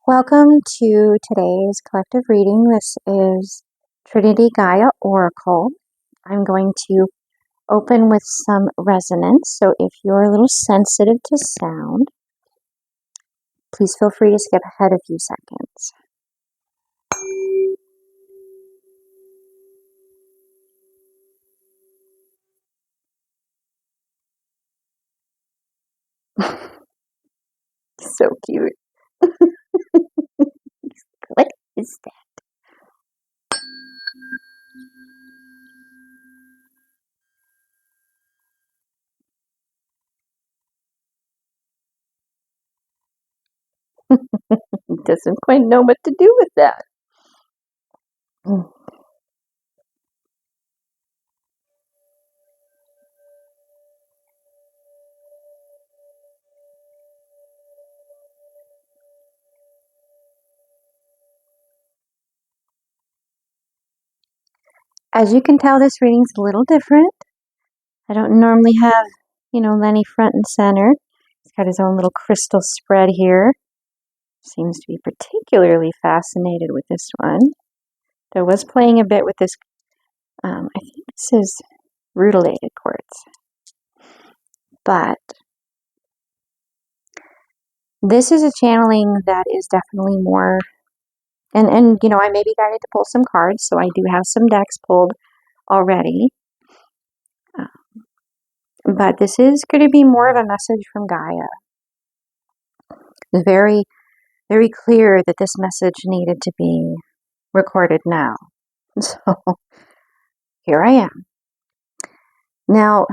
Welcome to today's collective reading. This is Trinity Gaia Oracle. I'm going to open with some resonance, so if you're a little sensitive to sound, please feel free to skip ahead a few seconds. So cute. What is that? Doesn't quite know what to do with that. As you can tell, this reading's a little different. I don't normally have, Lenny front and center. He's got his own little crystal spread here. Seems to be particularly fascinated with this one. I was playing a bit with this, I think this is rutilated quartz. But this is a channeling that is definitely more, and I may be guided to pull some cards, so I do have some decks pulled already. But this is going to be more of a message from Gaia. It's very, very clear that this message needed to be recorded now. So here I am. Now,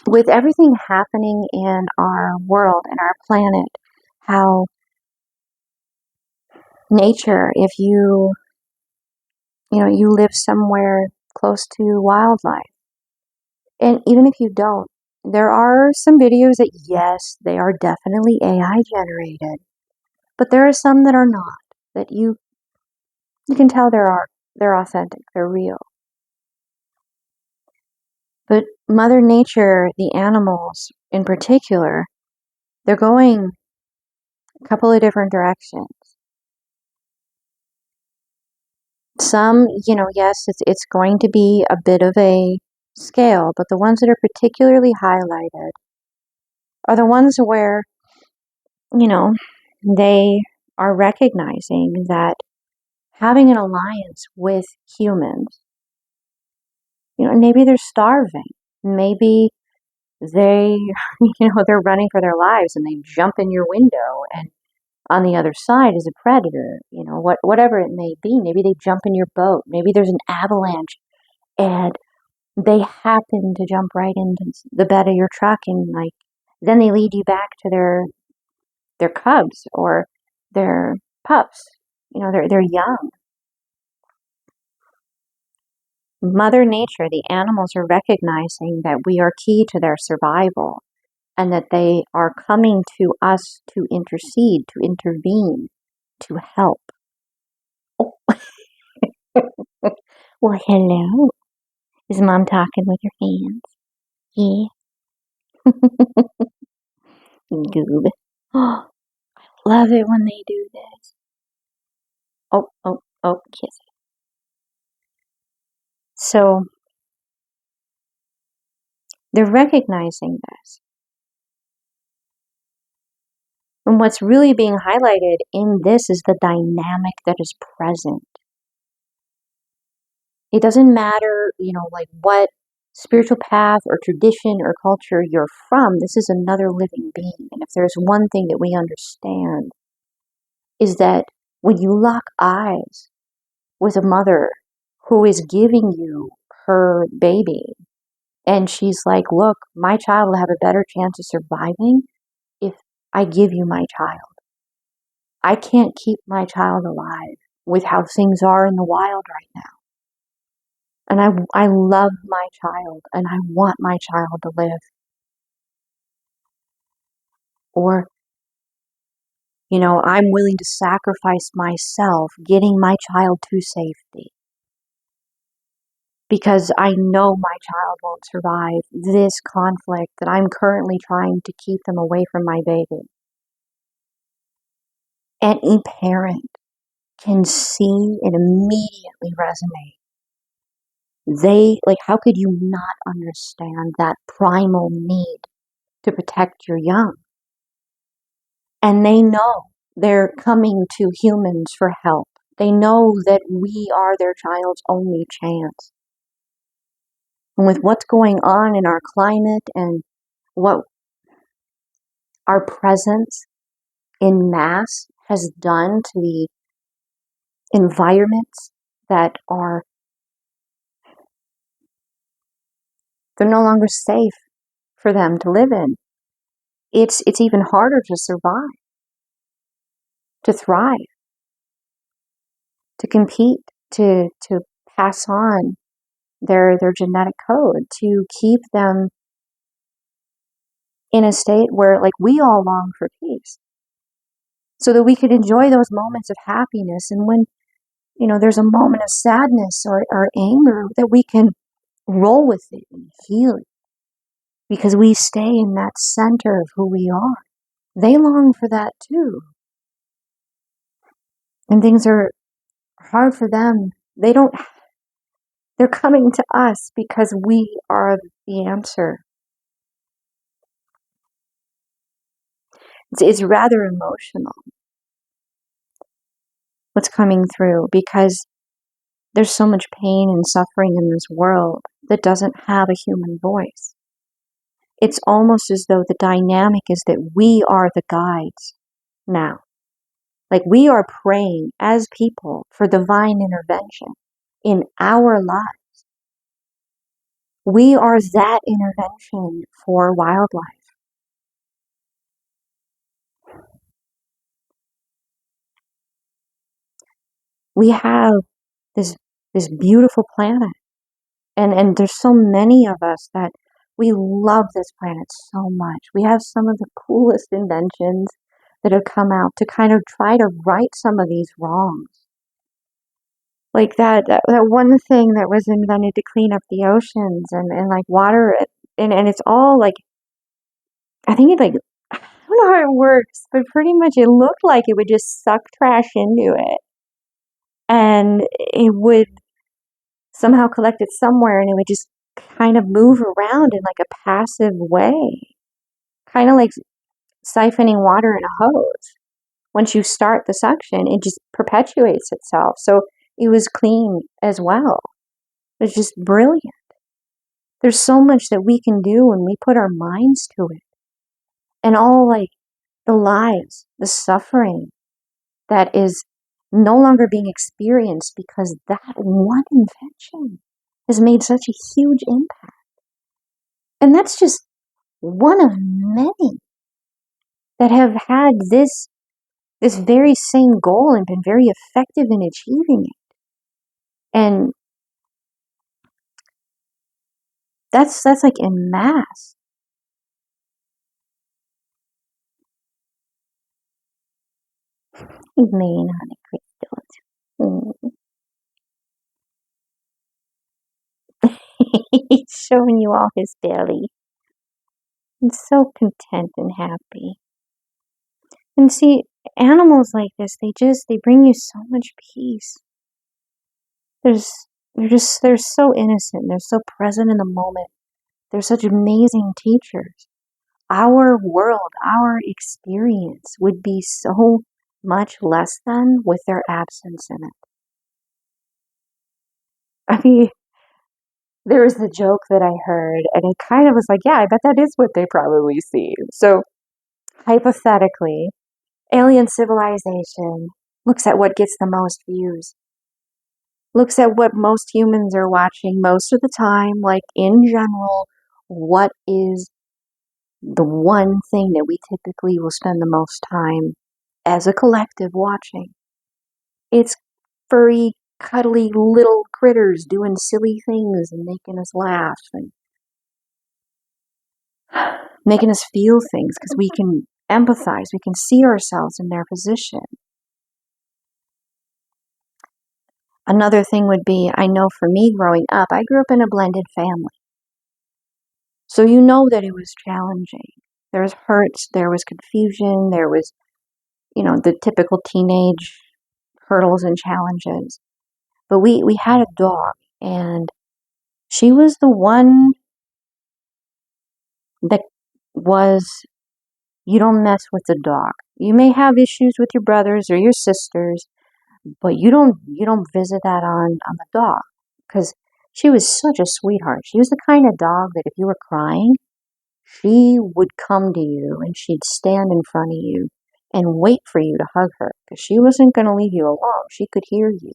with everything happening in our world and our planet, how nature, if you live somewhere close to wildlife, and even if you don't, there are some videos that, yes, they are definitely AI generated, but there are some that are not, that you can tell they're authentic, they're real. But Mother Nature, the animals in particular, they're going a couple of different directions. Some, yes, it's going to be a bit of a scale, but the ones that are particularly highlighted are the ones where, they are recognizing that having an alliance with humans, maybe they're starving, maybe they, they're running for their lives and they jump in your window, and on the other side is a predator, whatever it may be. Maybe they jump in your boat, maybe there's an avalanche and they happen to jump right into the bed of your truck, and then they lead you back to their cubs or their pups. They're young. Mother Nature, the animals, are recognizing that we are key to their survival and that they are coming to us to intercede, to intervene, to help. Oh. Well, hello. Is Mom talking with your hands? Yeah. Goob. Oh, love it when they do this. Oh, kiss it. So they're recognizing this. And what's really being highlighted in this is the dynamic that is present. It doesn't matter, what spiritual path or tradition or culture you're from, this is another living being. And if there's one thing that we understand, is that when you lock eyes with a mother who is giving you her baby, and she's like, look, my child will have a better chance of surviving if I give you my child. I can't keep my child alive with how things are in the wild right now. And I love my child, and I want my child to live. Or, I'm willing to sacrifice myself getting my child to safety, because I know my child won't survive this conflict that I'm currently trying to keep them away from my baby. any parent can see and immediately resonate. How could you not understand that primal need to protect your young? And they know they're coming to humans for help. They know that we are their child's only chance. And with what's going on in our climate and what our presence in mass has done to the environments that they're no longer safe for them to live in, it's even harder to survive, to thrive, to compete, to pass on their genetic code, to keep them in a state where, like, we all long for peace, so that we could enjoy those moments of happiness. And when, there's a moment of sadness or anger, that we can roll with it and heal it, because we stay in that center of who we are. They long for that too. And things are hard for them. They're coming to us because we are the answer. It's rather emotional what's coming through, because there's so much pain and suffering in this world that doesn't have a human voice. It's almost as though the dynamic is that we are the guides now. Like, we are praying as people for divine intervention in our lives. We are that intervention for wildlife. We have this beautiful planet, and there's so many of us that we love this planet so much. We have some of the coolest inventions that have come out to kind of try to right some of these wrongs. Like that one thing that was invented to clean up the oceans and like water it, and it's all like, I think it, like, I don't know how it works, but pretty much it looked like it would just suck trash into it, and it would somehow collect it somewhere, and it would just kind of move around in like a passive way, kind of like siphoning water in a hose. Once you start the suction, it just perpetuates itself. So it was clean as well. It's just brilliant. There's so much that we can do when we put our minds to it. And all, like, the lives, the suffering that is no longer being experienced because that one invention has made such a huge impact. And that's just one of many that have had this very same goal and been very effective in achieving it. And that's like en masse. He's laying on the crystals. He's showing you all his belly. He's so content and happy. And see, animals like this, they bring you so much peace. They're so innocent. They're so present in the moment. They're such amazing teachers. Our world, our experience would be so much less than with their absence in it. I mean, there was the joke that I heard, and it kind of was like, yeah, I bet that is what they probably see. So, hypothetically, alien civilization looks at what gets the most views, looks at what most humans are watching most of the time, like, in general, what is the one thing that we typically will spend the most time as a collective watching. It's furry, cuddly little critters doing silly things and making us laugh and making us feel things, because we can empathize, we can see ourselves in their position. Another thing would be, I know for me growing up, I grew up in a blended family. So you know that it was challenging. There was hurts, there was confusion, there was the typical teenage hurdles and challenges. But we had a dog, and she was the one that was, you don't mess with the dog. You may have issues with your brothers or your sisters, but you don't visit that on the dog, because she was such a sweetheart. She was the kind of dog that if you were crying, she would come to you and she'd stand in front of you and wait for you to hug her, because she wasn't going to leave you alone. She could hear you.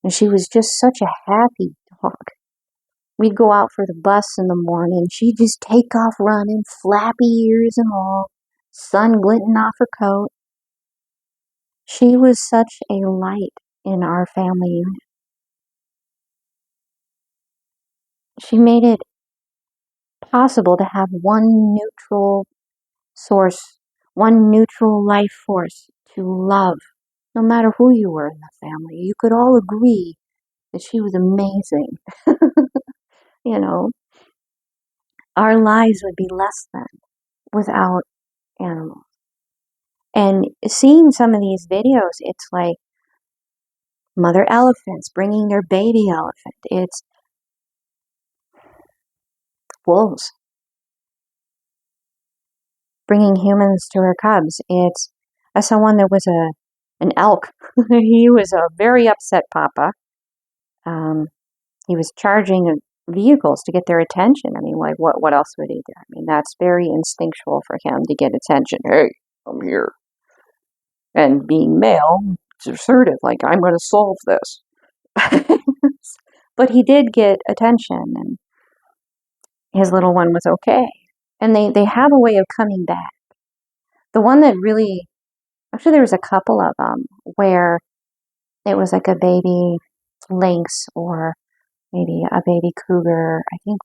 And she was just such a happy dog. We'd go out for the bus in the morning. She'd just take off running, flappy ears and all, sun glinting off her coat. She was such a light in our family unit. She made it possible to have one neutral source, one neutral life force to love, no matter who you were in the family. You could all agree that she was amazing. You know, our lives would be less than without animals. And seeing some of these videos, it's like mother elephants bringing their baby elephant. It's wolves bringing humans to her cubs. It's I saw one that was an elk. He was a very upset papa. He was charging vehicles to get their attention. I mean, like, what else would he do? I mean, that's very instinctual for him to get attention. Hey, I'm here. And being male, it's assertive, like, I'm going to solve this. But he did get attention, and his little one was okay. And they have a way of coming back. The one that really, actually, there was a couple of them where it was like a baby lynx or maybe a baby cougar. I think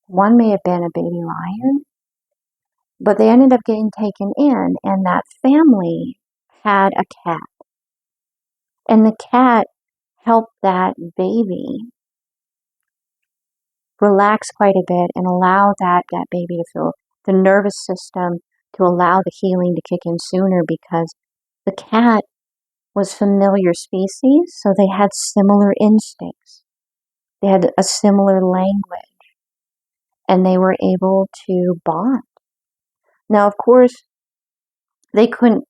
one may have been a baby lion, but they ended up getting taken in, and that family had a cat. And the cat helped that baby relax quite a bit and allow that baby to feel the nervous system, to allow the healing to kick in sooner, because the cat was familiar species, so they had similar instincts. They had a similar language, and they were able to bond. Now, of course, they couldn't,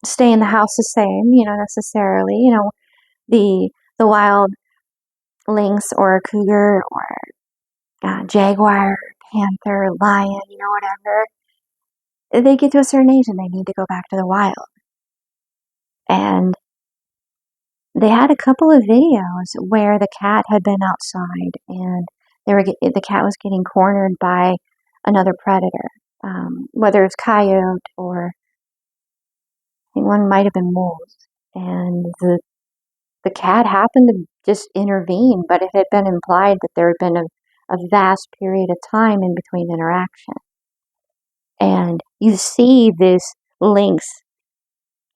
stay in the house the same, necessarily. The wild lynx or cougar or jaguar, panther, lion, whatever, they get to a certain age and they need to go back to the wild. And they had a couple of videos where the cat had been outside and the cat was getting cornered by another predator, whether it's coyote or I think one might have been wolves. And the cat happened to just intervene, but it had been implied that there had been a vast period of time in between interaction. And you see this lynx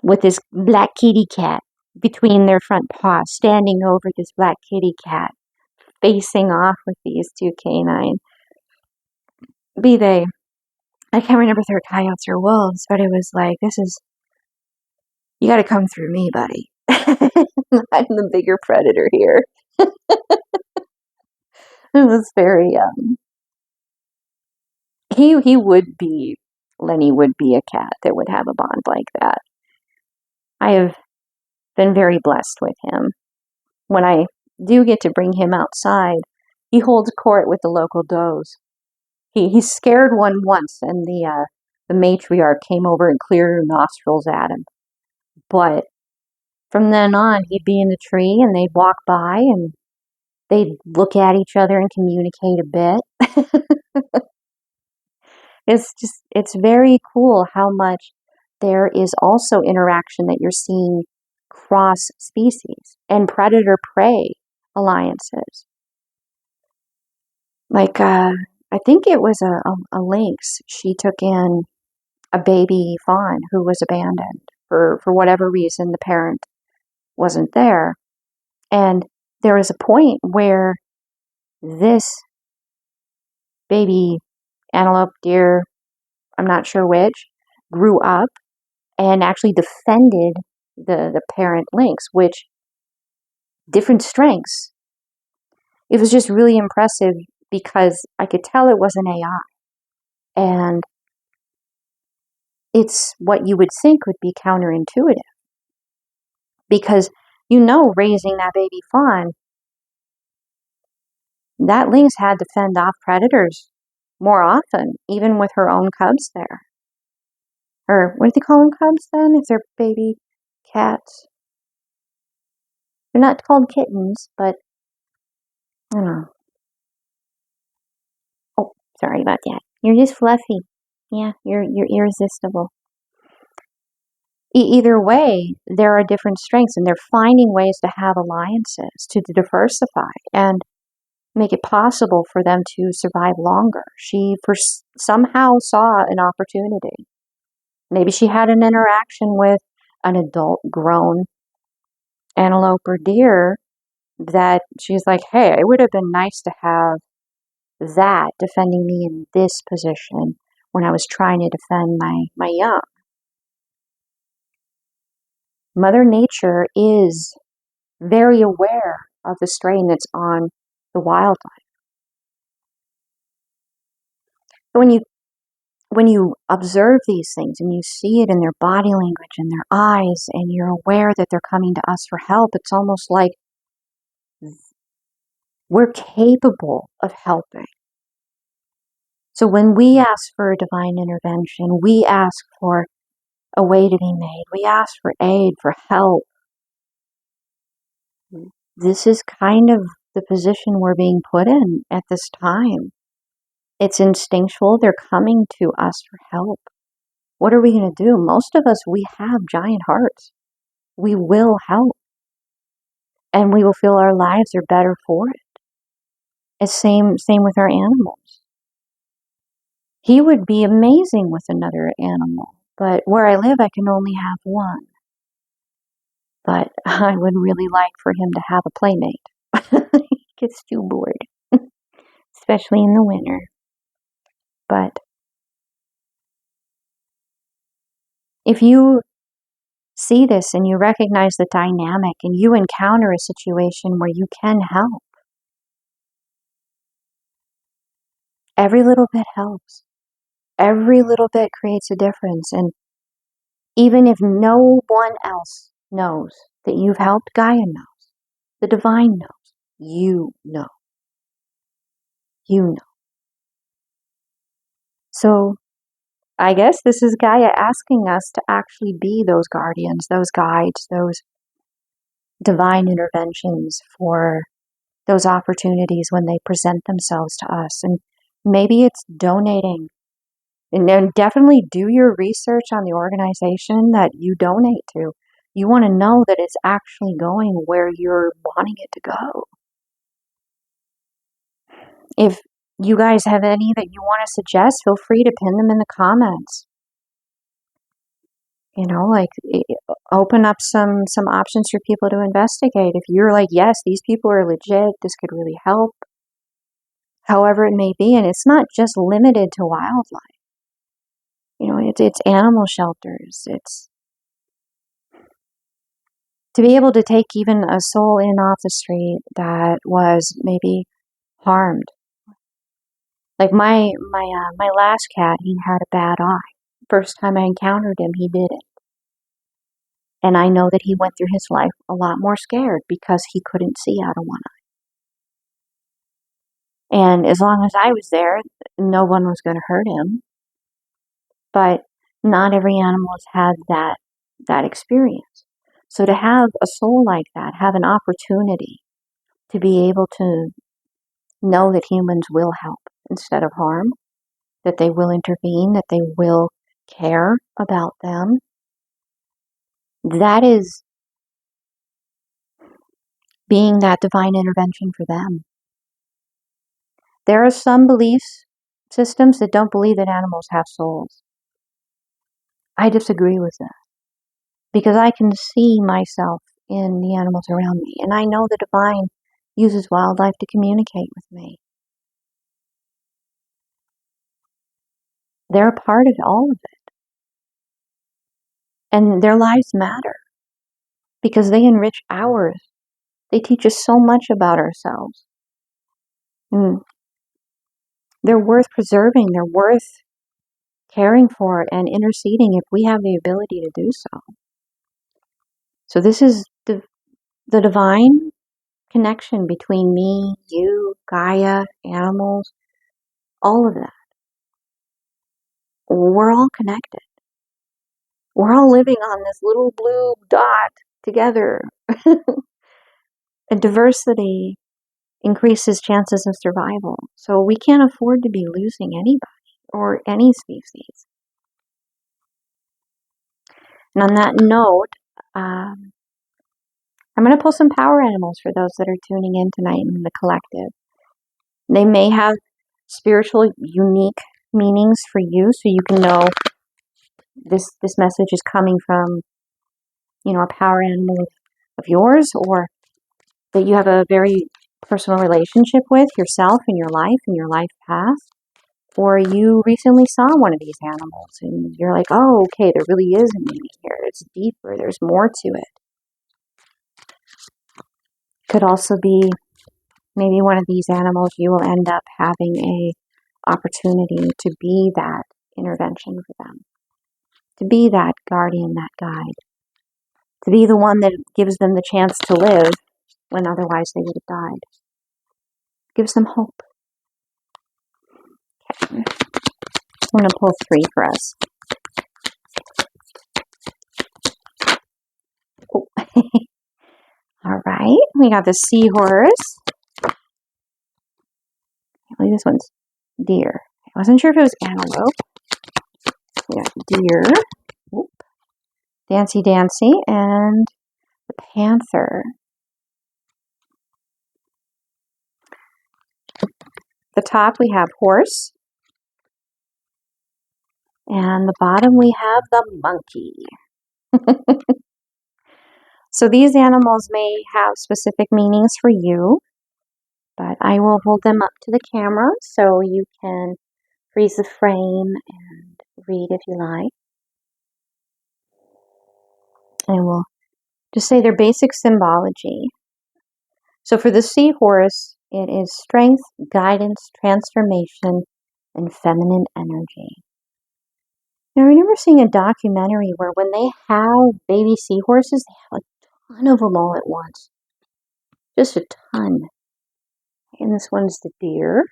with this black kitty cat between their front paws, standing over this black kitty cat, facing off with these two canines. I can't remember if they were coyotes or wolves, but it was like, you gotta come through me, buddy. I'm the bigger predator here. It was very, Lenny would be a cat that would have a bond like that. I have been very blessed with him. When I do get to bring him outside, he holds court with the local does. He scared one once, and the matriarch came over and cleared her nostrils at him. But from then on, he'd be in the tree, and they'd walk by, and they'd look at each other and communicate a bit. It's very cool how much there is also interaction that you're seeing cross species and predator prey alliances. Like, I think it was a lynx. She took in a baby fawn who was abandoned for whatever reason. The parent wasn't there. And there was a point where this baby antelope, deer, I'm not sure which, grew up and actually defended the parent lynx, which different strengths. It was just really impressive because I could tell it was an AI. And it's what you would think would be counterintuitive. Because raising that baby fawn, that lynx had to fend off predators more often, even with her own cubs there. Or what do they call them, cubs then, if they're baby cats? They're not called kittens, but I don't know. Oh, sorry about that. You're just fluffy. Yeah, you're irresistible. Either way, there are different strengths, and they're finding ways to have alliances, to diversify, and make it possible for them to survive longer. She somehow saw an opportunity. Maybe she had an interaction with an adult grown antelope or deer that she's like, hey, it would have been nice to have that defending me in this position when I was trying to defend my young. Mother Nature is very aware of the strain that's on the wildlife. When you observe these things and you see it in their body language and their eyes, and you're aware that they're coming to us for help, it's almost like we're capable of helping. So when we ask for a divine intervention, we ask for a way to be made, we ask for aid, for help. This is kind of the position we're being put in at this time. It's instinctual. They're coming to us for help. What are we going to do? Most of us, we have giant hearts. We will help. And we will feel our lives are better for it. It's same with our animals. He would be amazing with another animal. But where I live, I can only have one. But I would really like for him to have a playmate. He gets too bored, especially in the winter. But if you see this and you recognize the dynamic and you encounter a situation where you can help, every little bit helps. Every little bit creates a difference. And even if no one else knows that you've helped, Gaia knows. The divine knows. You know. You know. So I guess this is Gaia asking us to actually be those guardians, those guides, those divine interventions for those opportunities when they present themselves to us. And maybe it's donating. And then definitely do your research on the organization that you donate to. You want to know that it's actually going where you're wanting it to go. If you guys have any that you want to suggest, feel free to pin them in the comments. Open up some options for people to investigate. If you're like, yes, these people are legit, this could really help, however it may be. And it's not just limited to wildlife. It's animal shelters. It's to be able to take even a soul in off the street that was maybe harmed. Like my last cat, he had a bad eye. First time I encountered him, he did it. And I know that he went through his life a lot more scared because he couldn't see out of one eye. And as long as I was there, no one was going to hurt him. But not every animal has had that experience. So to have a soul like that, have an opportunity to be able to know that humans will help instead of harm, that they will intervene, that they will care about them, that is being that divine intervention for them. There are some belief systems that don't believe that animals have souls. I disagree with that because I can see myself in the animals around me, and I know the divine uses wildlife to communicate with me. They're a part of all of it. And their lives matter because they enrich ours. They teach us so much about ourselves. And they're worth preserving. They're worth caring for and interceding if we have the ability to do so. So this is the divine connection between me, you, Gaia, animals, all of that. We're all connected. We're all living on this little blue dot together. And diversity increases chances of survival. So we can't afford to be losing anybody or any species. And on that note, I'm going to pull some power animals for those that are tuning in tonight in the collective. They may have spiritual, unique meanings for you, so you can know this message is coming from, a power animal of yours, or that you have a very personal relationship with yourself in your life past, or you recently saw one of these animals and you're like, oh, okay, there really is a meaning here. It's deeper. There's more to it. Could also be maybe one of these animals, you will end up having a opportunity to be that intervention for them, to be that guardian, that guide, to be the one that gives them the chance to live when otherwise they would have died. Gives them hope. Okay. I'm going to pull 3 for us. Oh. All right. We got the seahorse. I believe this one's deer. I wasn't sure if it was antelope. We got deer. Oop. Dancy Dancy. And the panther. The top we have horse. And the bottom we have the monkey. So these animals may have specific meanings for you, but I will hold them up to the camera so you can freeze the frame and read if you like. And we'll just say their basic symbology. So for the seahorse, it is strength, guidance, transformation, and feminine energy. Now, I remember seeing a documentary where when they have baby seahorses, they have a ton of them all at once. Just a ton. And this one's the deer.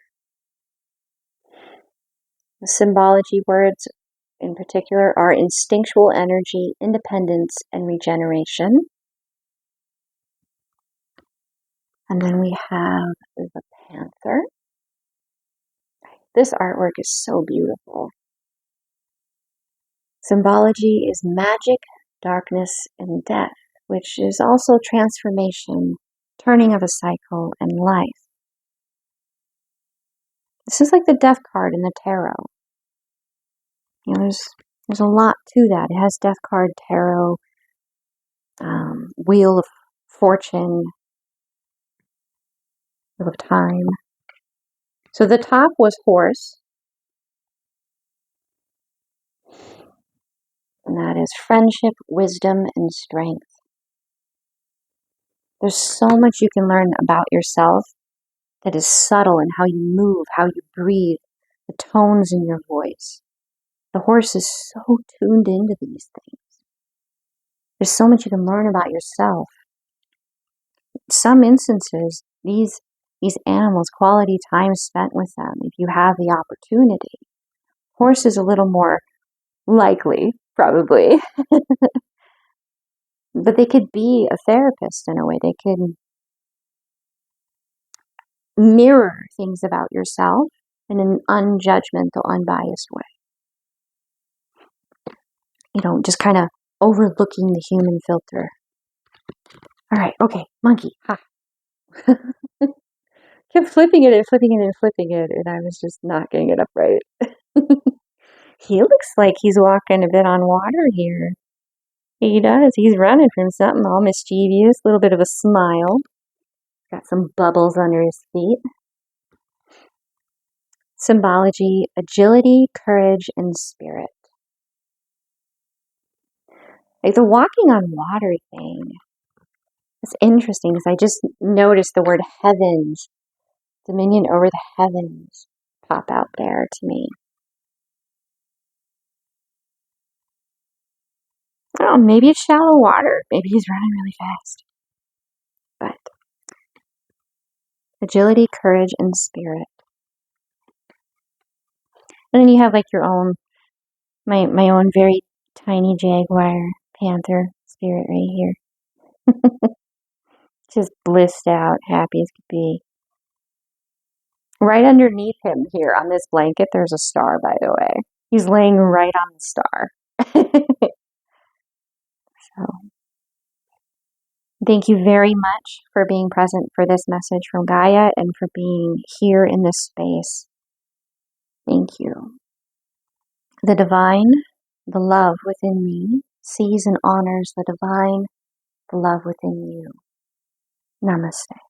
The symbology words in particular are instinctual energy, independence, and regeneration. And then we have the panther. This artwork is so beautiful. Symbology is magic, darkness, and death, which is also transformation, turning of a cycle, and life. This is like the death card in the tarot. There's a lot to that. It has death card, tarot, wheel of fortune, wheel of time. So the top was horse. And that is friendship, wisdom, and strength. There's so much you can learn about yourself that is subtle in how you move, how you breathe, the tones in your voice. The horse is so tuned into these things. There's so much you can learn about yourself. In some instances, these animals, quality time spent with them, if you have the opportunity. Horse is a little more likely, probably. But they could be a therapist in a way. They can mirror things about yourself in an unjudgmental, unbiased way. Just kind of overlooking the human filter. All right, okay, monkey. Ha. Kept flipping it and flipping it and flipping it, and I was just not getting it up right. He looks like he's walking a bit on water here. He does. He's running from something all mischievous, a little bit of a smile. Got some bubbles under his feet. Symbology, agility, courage, and spirit. Like the walking on water thing. It's interesting because I just noticed the word heavens, dominion over the heavens, pop out there to me. Oh, maybe it's shallow water. Maybe he's running really fast. But agility, courage, and spirit. And then you have like your own, my own very tiny jaguar, panther spirit right here. Just blissed out, happy as could be. Right underneath him here on this blanket, there's a star, by the way. He's laying right on the star. So, thank you very much for being present for this message from Gaia and for being here in this space. Thank you. The divine, the love within me, sees and honors the divine, the love within you. Namaste.